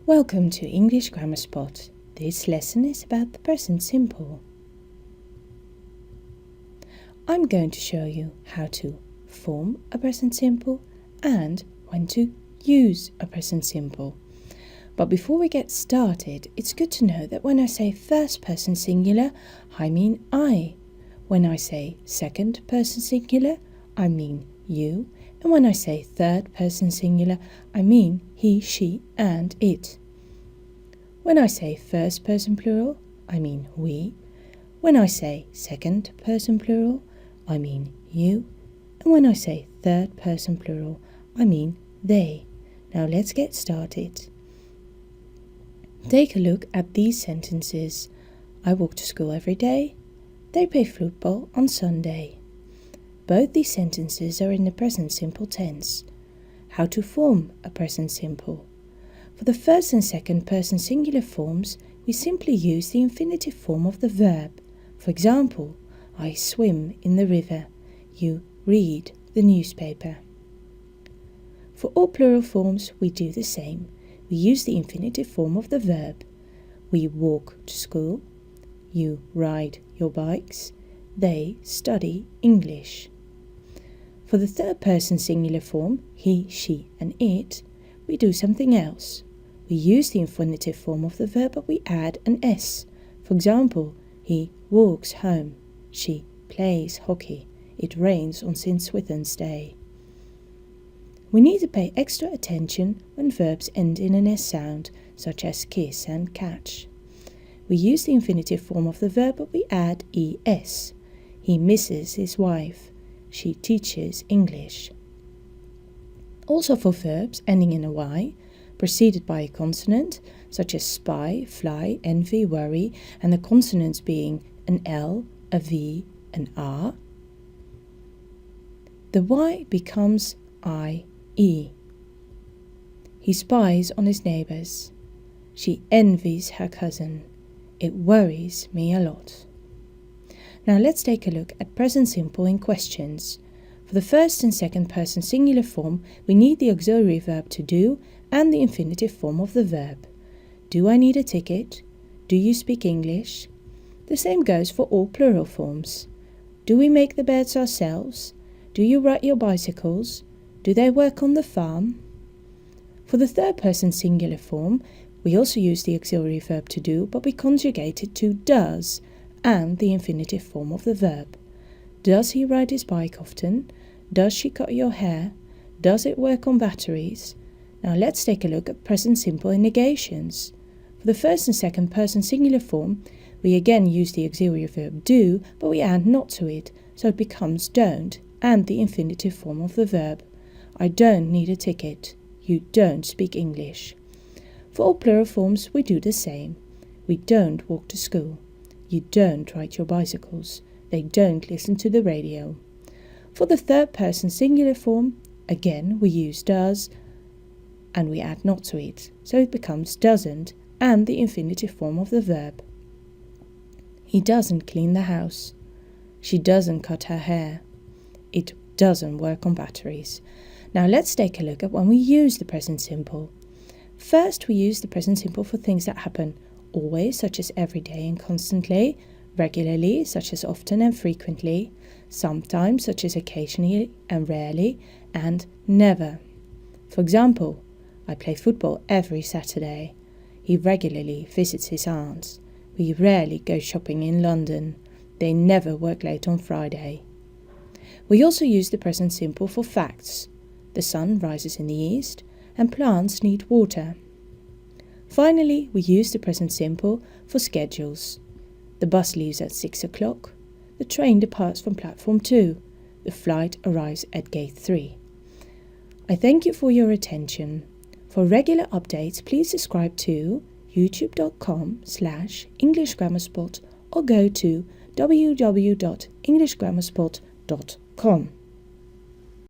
Welcome to English Grammar Spot. This lesson is about the present simple. I'm going to show you how to form a present simple and when to use a present simple. But before we get started, it's good to know that when I say first person singular, I mean I. When I say second person singular, I mean you. And when I say third person singular, I mean he, she, and it. When I say first person plural, I mean we. When I say second person plural, I mean you. And when I say third person plural, I mean they. Now let's get started. Take a look at these sentences. I walk to school every day. They play football on Sunday. Both these sentences are in the present simple tense. How to form a present simple. For the first and second person singular forms, we simply use the infinitive form of the verb. For example, I swim in the river. You read the newspaper. For all plural forms, we do the same. We use the infinitive form of the verb. We walk to school. You ride your bikes. They study English. For the third person singular form, he, she, and it, we do something else. We use the infinitive form of the verb, but we add an S. For example, he walks home. She plays hockey. It rains on St. Swithin's Day. We need to pay extra attention when verbs end in an S sound, such as kiss and catch. We use the infinitive form of the verb, but we add ES. He misses his wife. She teaches English. Also for verbs ending in a Y, preceded by a consonant, such as spy, fly, envy, worry, and the consonants being an L, a V, an R, the Y becomes IE. He spies on his neighbours. She envies her cousin. It worries me a lot. Now let's take a look at present simple in questions. For the first and second person singular form, we need the auxiliary verb to do and the infinitive form of the verb. Do I need a ticket? Do you speak English? The same goes for all plural forms. Do we make the beds ourselves? Do you ride your bicycles? Do they work on the farm? For the third person singular form, we also use the auxiliary verb to do, but we conjugate it to does and the infinitive form of the verb. Does he ride his bike often? Does she cut your hair? Does it work on batteries? Now let's take a look at present simple in negations. For the first and second person singular form, we again use the auxiliary verb do, but we add not to it, so it becomes don't and the infinitive form of the verb. I don't need a ticket. You don't speak English. For all plural forms, we do the same. We don't walk to school. You don't ride your bicycles. They don't listen to the radio. For the third person singular form, again we use does and we add not to it, so it becomes doesn't and the infinitive form of the verb. He doesn't clean the house. She doesn't cut her hair. It doesn't work on batteries. Now let's take a look at when we use the present simple. First, we use the present simple for things that happen always, such as every day and constantly, regularly, such as often and frequently, sometimes, such as occasionally and rarely, and never. For example, I play football every Saturday. He regularly visits his aunts. We rarely go shopping in London. They never work late on Friday. We also use the present simple for facts. The sun rises in the east and plants need water. Finally, we use the present simple for schedules. The bus leaves at 6 o'clock. The train departs from platform 2. The flight arrives at gate 3. I thank you for your attention. For regular updates, please subscribe to youtube.com/English Grammar Spot or go to www.englishgrammarspot.com.